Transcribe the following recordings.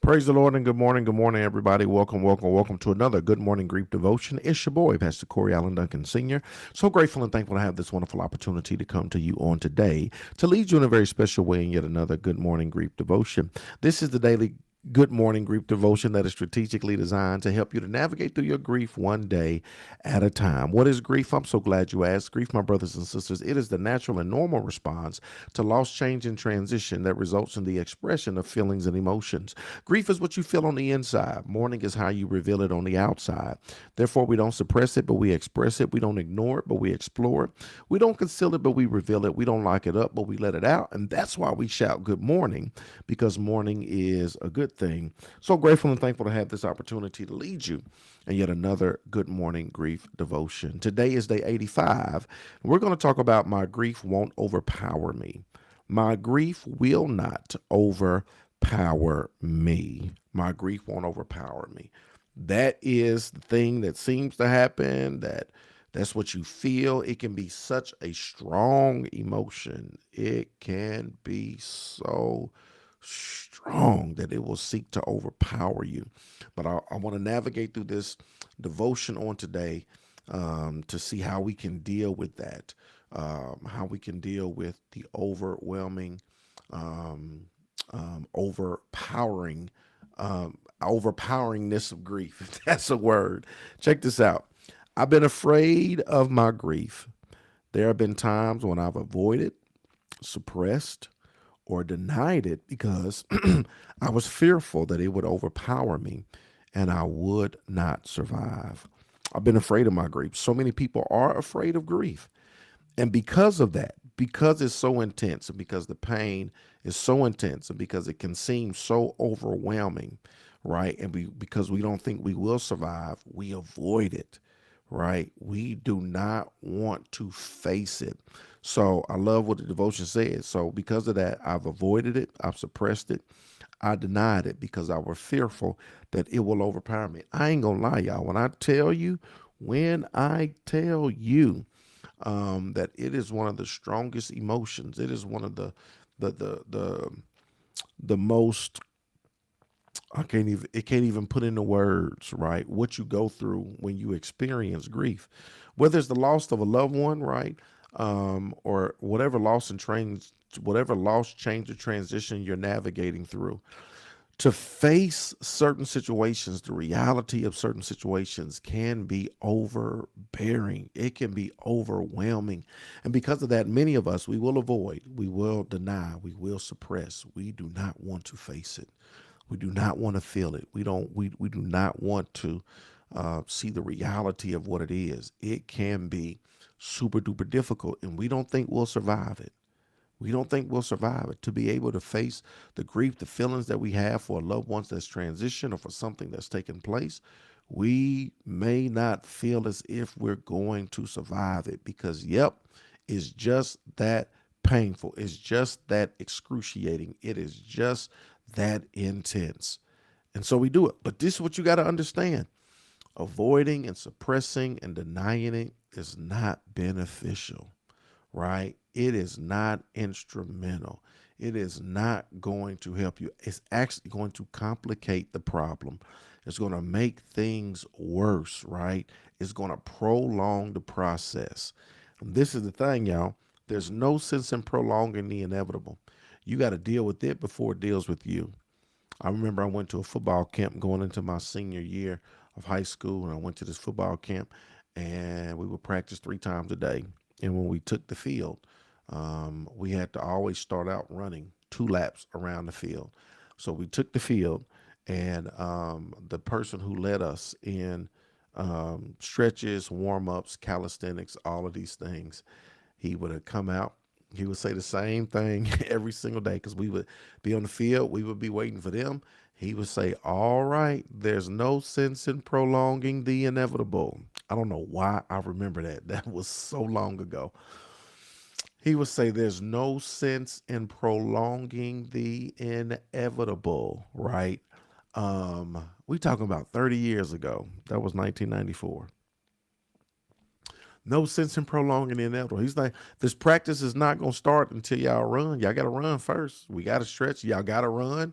Praise the Lord and good morning, everybody. Welcome to another Good Morning Grief Devotion. It's your boy, Pastor Corey Allen Duncan Sr. So grateful and thankful to have this wonderful opportunity to come to you on today to lead you in a very special way in yet another Good Morning Grief Devotion. This is the daily Good Morning Grief Devotion that is strategically designed to help you to navigate through your grief one day at a time. What is grief? I'm so glad you asked. Grief, my brothers and sisters, it is the natural and normal response to loss, change, and transition that results in the expression of feelings and emotions. Grief is what you feel on the inside. Mourning is how you reveal it on the outside. Therefore, we don't suppress it, but we express it. We don't ignore it, but we explore it. We don't conceal it, but we reveal it. We don't lock it up, but we let it out. And that's why we shout good morning, because mourning is a good thing. So grateful and thankful to have this opportunity to lead you in yet another Good Morning Grief Devotion. Today is day 85. We're going to talk about my grief won't overpower me. My grief will not overpower me. My grief won't overpower me. That is the thing that seems to happen, that's what you feel. It can be such a strong emotion. It can be so strong that it will seek to overpower you. But I want to navigate through this devotion on today to see how we can deal with that, how we can deal with the overwhelming, overpowering, overpoweringness of grief, if that's a word. Check this out. I've been afraid of my grief. There have been times when I've avoided, suppressed, or denied it because I was fearful that it would overpower me and I would not survive. I've been afraid of my grief. So many people are afraid of grief. And because of that, because it's so intense and because the pain is so intense and because it can seem so overwhelming, right? And because we don't think we will survive, we avoid it, right? We do not want to face it. So I love what the devotion says. So because of that, I've avoided it, I've suppressed it, I denied it because I was fearful that it will overpower me. I ain't gonna lie, y'all. When I tell you that it is one of the strongest emotions, it is one of the the the the most it can't even put into words, right? What you go through when you experience grief, whether it's the loss of a loved one, right? Or whatever loss, change, or transition you're navigating through. To face certain situations, the reality of certain situations can be overbearing. It can be overwhelming. And because of that, many of us, we will avoid, we will deny, we will suppress. We do not want to face it. We do not want to feel it. We do not want to see the reality of what it is. It can be super duper difficult, and we don't think we'll survive it. We don't think we'll survive it. To be able to face the grief, the feelings that we have for a loved one that's transitioned or for something that's taken place, we may not feel as if we're going to survive it because, yep, it's just that painful. It's just that excruciating. It is just that intense. And so we do it. But this is what you got to understand: avoiding and suppressing and denying it is not beneficial, right? It is not instrumental. It is not going to help you. It's actually going to complicate the problem. It's going to make things worse, right? It's going to prolong the process. And this is the thing, y'all. There's no sense in prolonging the inevitable. You got to deal with it before it deals with you. I remember I went to a football camp going into my senior year of high school, and I went to this football camp, and we would practice 3 times a day. And when we took the field, we had to always start out running 2 laps around the field. So we took the field, and the person who led us in stretches, warm ups, calisthenics, all of these things, he would have come out. He would say the same thing every single day because we would be on the field. We would be waiting for them. He would say, "All right, there's no sense in prolonging the inevitable." I don't know why I remember that. That was so long ago. He would say, "There's no sense in prolonging the inevitable," right? We talking about 30 years ago. That was 1994. No sense in prolonging the inevitable. He's like, this practice is not going to start until y'all run. Y'all got to run first. We got to stretch. Y'all got to run.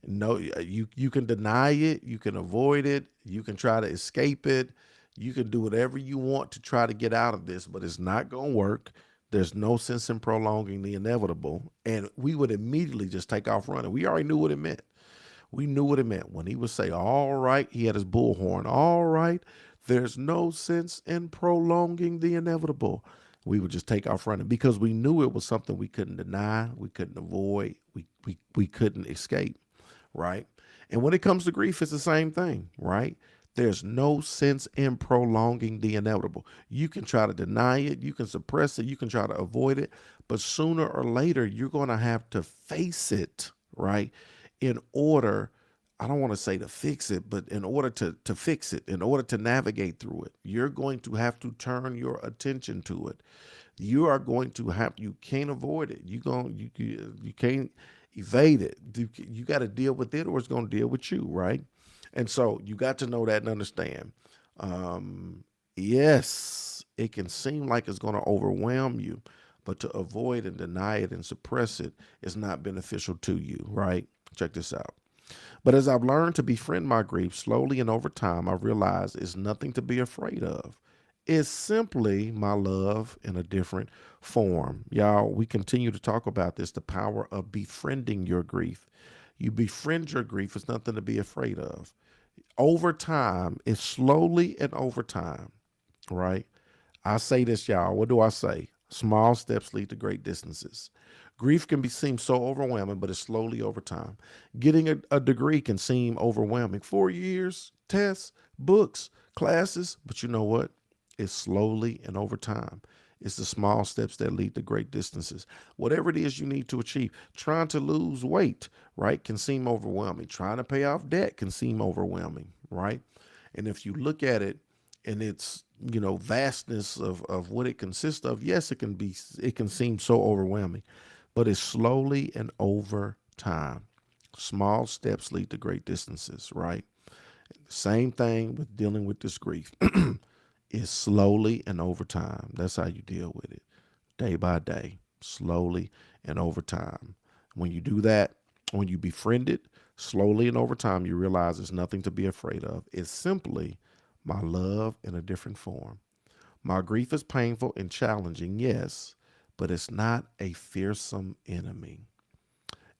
No, you can deny it, you can avoid it, you can try to escape it, you can do whatever you want to try to get out of this, but it's not going to work. There's no sense in prolonging the inevitable, and we would immediately just take off running. We already knew what it meant. We knew what it meant when he would say, "All right," he had his bullhorn. "All right, there's no sense in prolonging the inevitable." We would just take off running because we knew it was something we couldn't deny, we couldn't avoid, we couldn't escape, right? And when it comes to grief, it's the same thing, right? There's no sense in prolonging the inevitable. You can try to deny it, you can suppress it, you can try to avoid it, but sooner or later, you're going to have to face it, right? In order, I don't want to say to fix it, but in order to fix it, in order to navigate through it, you're going to have to turn your attention to it. You are going to have, you can't avoid it. You can't evade it. You got to deal with it or it's going to deal with you, right? And so you got to know that and understand. Um, yes, it can seem like it's going to overwhelm you, but to avoid and deny it and suppress it is not beneficial to you, right? Check this out. But as I've learned to befriend my grief slowly and over time, I've realized it's nothing to be afraid of. It's simply my love in a different form. Y'all, we continue to talk about this, the power of befriending your grief. You befriend your grief, it's nothing to be afraid of. Over time, it's slowly and over time, right? I say this, y'all. What do I say? Small steps lead to great distances. Grief can be seem so overwhelming, but it's slowly over time. Getting a degree can seem overwhelming. 4 years, tests, books, classes, but you know what? It's slowly and over time. It's the small steps that lead to great distances. Whatever it is you need to achieve, trying to lose weight, right, can seem overwhelming. Trying to pay off debt can seem overwhelming, right? And if you look at it in its, vastness of what it consists of, yes, it can seem so overwhelming, but it's slowly and over time. Small steps lead to great distances, right? Same thing with dealing with this grief. It's slowly and over time. That's how you deal with it, day by day, slowly and over time. When you do that, when you befriend it, slowly and over time, you realize there's nothing to be afraid of. It's simply my love in a different form. My grief is painful and challenging, yes, but it's not a fearsome enemy.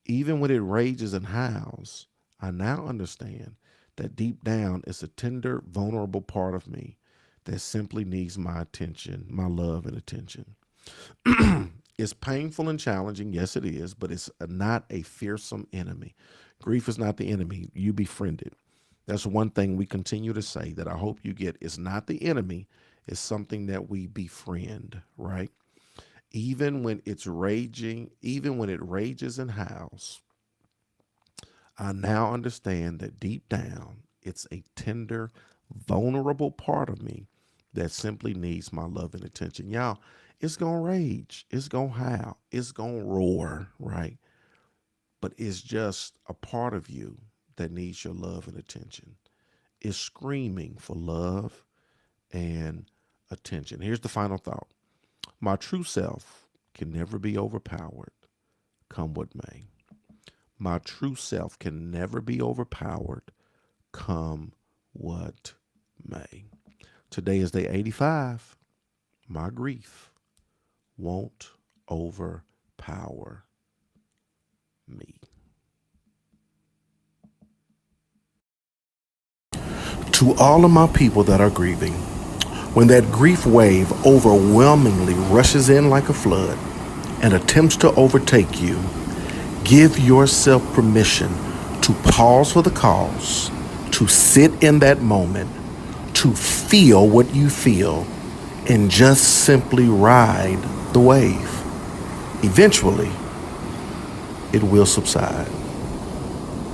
Even when it rages and howls, I now understand that deep down it's a tender, vulnerable part of me that simply needs my attention, my love and attention. It's painful and challenging, yes it is, but it's not a fearsome enemy. Grief is not the enemy, you befriend it. That's one thing we continue to say that I hope you get. It's not the enemy, it's something that we befriend, right? Even when it's raging, even when it rages and howls, I now understand that deep down, it's a tender, vulnerable part of me that simply needs my love and attention. Y'all, it's going to rage, it's going to howl, it's going to roar, right? But it's just a part of you that needs your love and attention. It's screaming for love and attention. Here's the final thought. My true self can never be overpowered, come what may. My true self can never be overpowered, come what may. Today is day 85. My grief won't overpower me. To all of my people that are grieving, when that grief wave overwhelmingly rushes in like a flood and attempts to overtake you, give yourself permission to pause for the cause, to sit in that moment, to feel what you feel, and just simply ride the wave. Eventually, it will subside.